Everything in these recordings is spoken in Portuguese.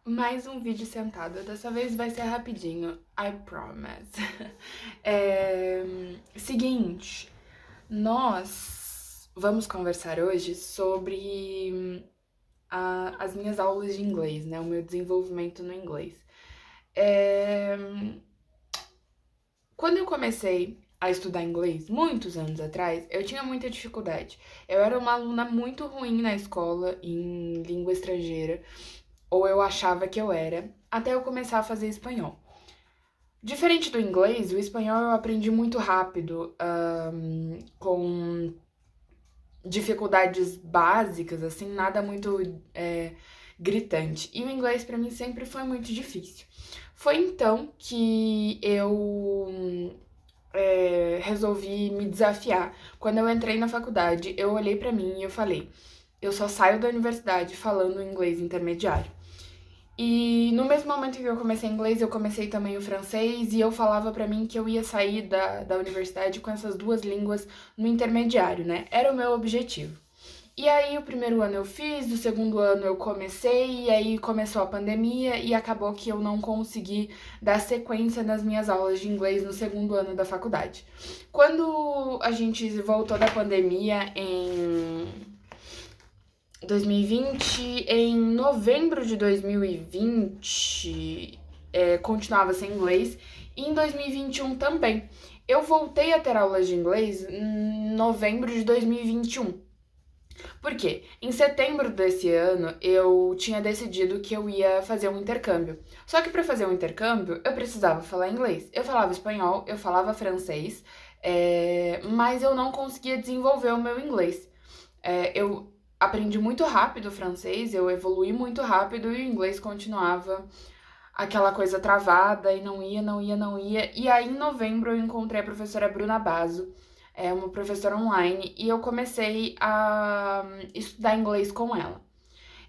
Mais um vídeo sentado. Dessa vez vai ser rapidinho. I promise. É, Seguinte, nós vamos conversar hoje sobre as minhas aulas de inglês, né? O meu desenvolvimento no inglês. É, Quando eu comecei a estudar inglês, muitos anos atrás, eu tinha muita dificuldade. Eu era uma aluna muito ruim na escola, em língua estrangeira, ou eu achava que eu era, até eu começar a fazer espanhol. Diferente do inglês, o espanhol eu aprendi muito rápido, com dificuldades básicas, assim, nada muito gritante. E o inglês pra mim sempre foi muito difícil. Foi então que eu resolvi me desafiar. Quando eu entrei na faculdade, eu olhei pra mim e eu falei: eu só saio da universidade falando inglês intermediário. E no mesmo momento que eu comecei inglês, eu comecei também o francês e eu falava pra mim que eu ia sair da universidade com essas duas línguas no intermediário, né? Era o meu objetivo. E aí o primeiro ano eu fiz, o segundo ano eu comecei, e aí começou a pandemia e acabou que eu não consegui dar sequência nas minhas aulas de inglês no segundo ano da faculdade. Quando a gente voltou da pandemia em 2020, em novembro de 2020, continuava sem inglês, e em 2021 também. Eu voltei a ter aulas de inglês em novembro de 2021. Por quê? Em setembro desse ano, eu tinha decidido que eu ia fazer um intercâmbio. Só que para fazer um intercâmbio, eu precisava falar inglês. Eu falava espanhol, eu falava francês, mas eu não conseguia desenvolver o meu inglês. Eu aprendi muito rápido o francês, eu evolui muito rápido e o inglês continuava aquela coisa travada e não ia, não ia, não ia. E aí, em novembro, eu encontrei a professora Bruna Basso, uma professora online, e eu comecei a estudar inglês com ela.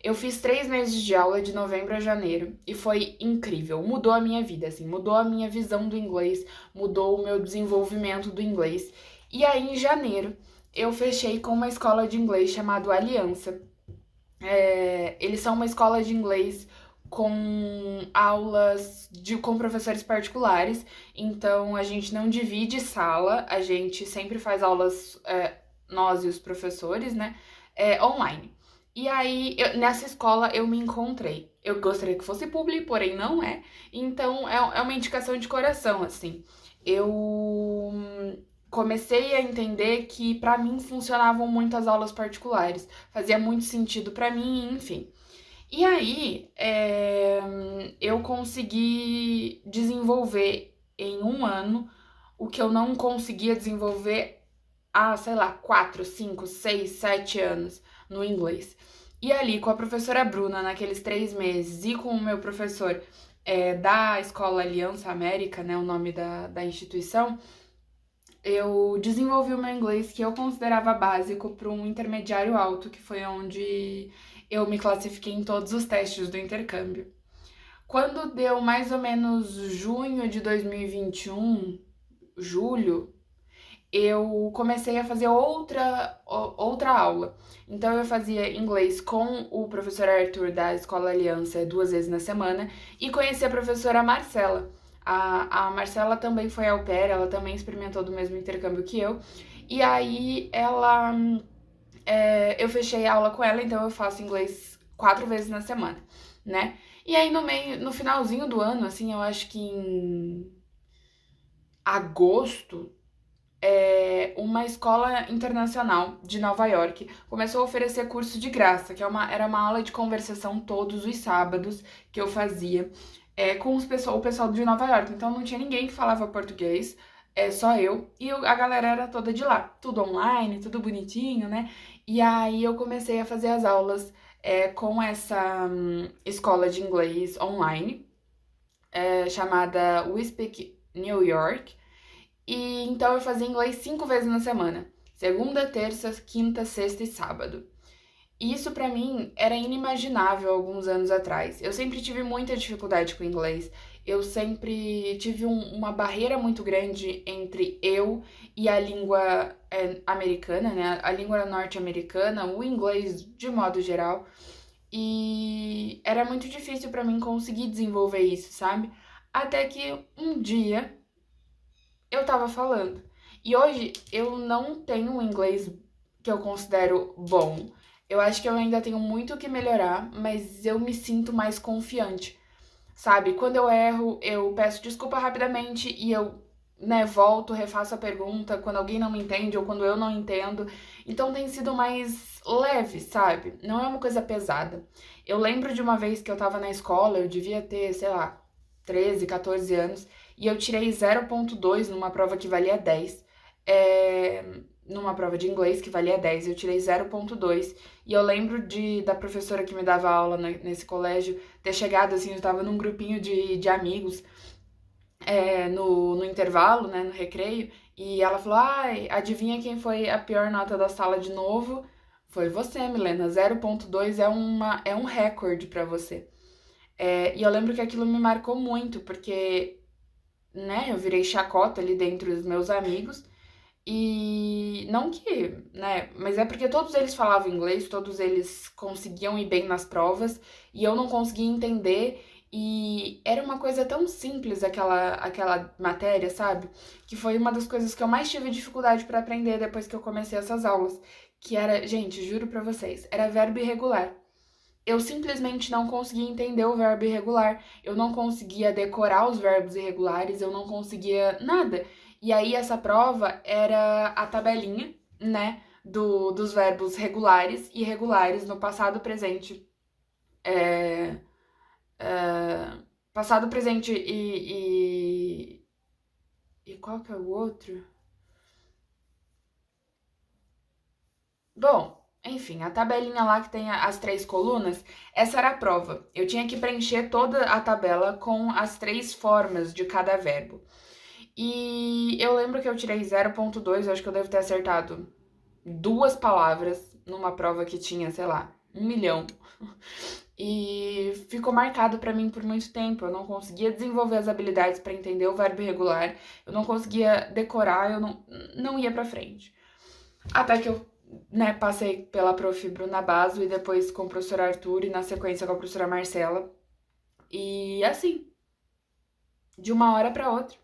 Eu fiz 3 meses de aula de novembro a janeiro e foi incrível. Mudou a minha vida, assim, mudou a minha visão do inglês, mudou o meu desenvolvimento do inglês. E aí, em janeiro, eu fechei com uma escola de inglês chamada Aliança. Eles são uma escola de inglês com com professores particulares, então a gente não divide sala, a gente sempre faz aulas, nós e os professores, né, online. E aí, nessa escola eu me encontrei. Eu gostaria que fosse público, porém não é. Então é uma indicação de coração, assim. Eu comecei a entender que pra mim funcionavam muito as aulas particulares, fazia muito sentido pra mim, enfim. E aí, eu consegui desenvolver em um ano o que eu não conseguia desenvolver há, sei lá, 4, 5, 6, 7 anos no inglês. E ali, com a professora Bruna, naqueles 3 meses, e com o meu professor da Escola Aliança América, né, o nome da instituição, eu desenvolvi o meu inglês que eu considerava básico para um intermediário alto, que foi onde eu me classifiquei em todos os testes do intercâmbio. Quando deu mais ou menos junho de 2021, julho, eu comecei a fazer outra aula. Então eu fazia inglês com o professor Arthur da Escola Aliança 2 vezes na semana e conheci a professora Marcela. A Marcela também foi au pair, ela também experimentou do mesmo intercâmbio que eu. E aí eu fechei a aula com ela, então eu faço inglês 4 vezes na semana, né? E aí no finalzinho do ano, assim, eu acho que em agosto, uma escola internacional de Nova York começou a oferecer curso de graça, que era uma aula de conversação todos os sábados que eu fazia com o pessoal de Nova York. Então não tinha ninguém que falava português, só eu e a galera era toda de lá, tudo online, tudo bonitinho, né? E aí eu comecei a fazer as aulas com essa escola de inglês online, chamada We Speak New York. E então eu fazia inglês 5 vezes na semana. Segunda, terça, quinta, sexta e sábado. E isso pra mim era inimaginável alguns anos atrás. Eu sempre tive muita dificuldade com inglês. Eu sempre tive uma barreira muito grande entre eu e a língua americana, né? A língua norte-americana, o inglês de modo geral. E era muito difícil pra mim conseguir desenvolver isso, sabe? Até que um dia eu tava falando. E hoje eu não tenho um inglês que eu considero bom. Eu acho que eu ainda tenho muito o que melhorar, mas eu me sinto mais confiante, sabe? Quando eu erro, eu peço desculpa rapidamente e eu, né, volto, refaço a pergunta quando alguém não me entende ou quando eu não entendo. Então tem sido mais leve, sabe? Não é uma coisa pesada. Eu lembro de uma vez que eu tava na escola, eu devia ter, sei lá, 13, 14 anos, e eu tirei 0,2 numa prova que valia 10. Numa prova de inglês que valia 10, eu tirei 0,2. E eu lembro da professora que me dava aula nesse colégio ter chegado assim, eu tava num grupinho de amigos no intervalo, né, no recreio, e ela falou: ai, adivinha quem foi a pior nota da sala de novo? Foi você, Milena. 0,2 é um recorde pra você. E eu lembro que aquilo me marcou muito, porque, né, eu virei chacota ali dentro dos meus amigos. E não que, né, mas é porque todos eles falavam inglês, todos eles conseguiam ir bem nas provas e eu não conseguia entender. E era uma coisa tão simples aquela matéria, sabe? Que foi uma das coisas que eu mais tive dificuldade para aprender depois que eu comecei essas aulas. Que era, gente, juro pra vocês, era verbo irregular. Eu simplesmente não conseguia entender o verbo irregular, eu não conseguia decorar os verbos irregulares, eu não conseguia nada. E aí essa prova era a tabelinha, né, dos verbos regulares e irregulares no passado, presente, é, passado, presente e qual que é o outro? Bom, enfim, a tabelinha lá que tem as três colunas, essa era a prova. Eu tinha que preencher toda a tabela com as três formas de cada verbo. E eu lembro que eu tirei 0,2, eu acho que eu devo ter acertado duas palavras numa prova que tinha, sei lá, 1 milhão. E ficou marcado pra mim por muito tempo. Eu não conseguia desenvolver as habilidades pra entender o verbo irregular, eu não conseguia decorar, eu não ia pra frente. Até que eu, né, passei pela prof. Bruna Basso e depois com o professor Arthur e na sequência com a professora Marcela. E assim, de uma hora pra outra,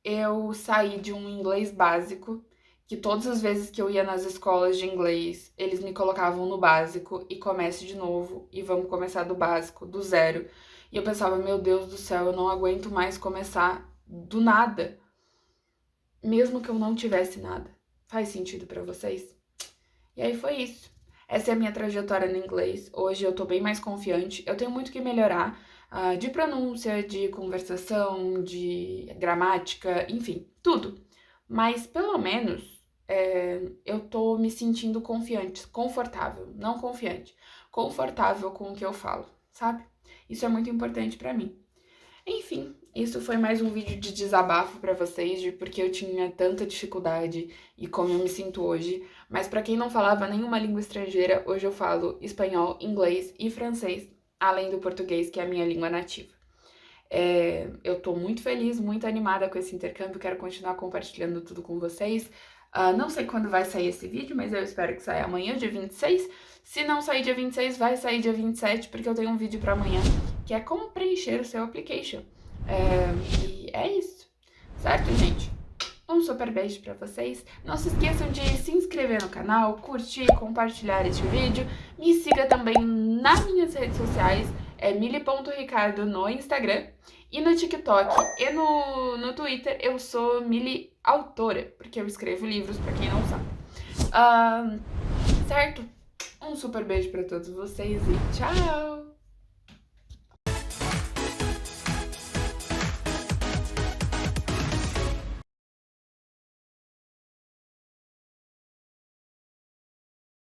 eu saí de um inglês básico, que todas as vezes que eu ia nas escolas de inglês, eles me colocavam no básico e comece de novo, e vamos começar do básico, do zero. E eu pensava, meu Deus do céu, eu não aguento mais começar do nada, mesmo que eu não tivesse nada. Faz sentido pra vocês? E aí foi isso. Essa é a minha trajetória no inglês. Hoje eu tô bem mais confiante. Eu tenho muito que melhorar, de pronúncia, de conversação, de gramática, enfim, tudo. Mas pelo menos eu tô me sentindo confiante, confortável, não confiante, confortável com o que eu falo, sabe? Isso é muito importante pra mim. Enfim, isso foi mais um vídeo de desabafo pra vocês, de porque eu tinha tanta dificuldade e como eu me sinto hoje. Mas pra quem não falava nenhuma língua estrangeira, hoje eu falo espanhol, inglês e francês, além do português, que é a minha língua nativa. Eu tô muito feliz, muito animada com esse intercâmbio, quero continuar compartilhando tudo com vocês. Não sei quando vai sair esse vídeo, mas eu espero que saia amanhã, dia 26. Se não sair dia 26, vai sair dia 27, porque eu tenho um vídeo pra amanhã, que é como preencher o seu application. E é isso, certo, gente? Um super beijo pra vocês. Não se esqueçam de se inscrever no canal, curtir, compartilhar este vídeo. Me siga também nas minhas redes sociais, mili.ricardo no Instagram. E no TikTok e no Twitter eu sou Mili Autora, porque eu escrevo livros, pra quem não sabe. Certo? Um super beijo pra todos vocês e tchau!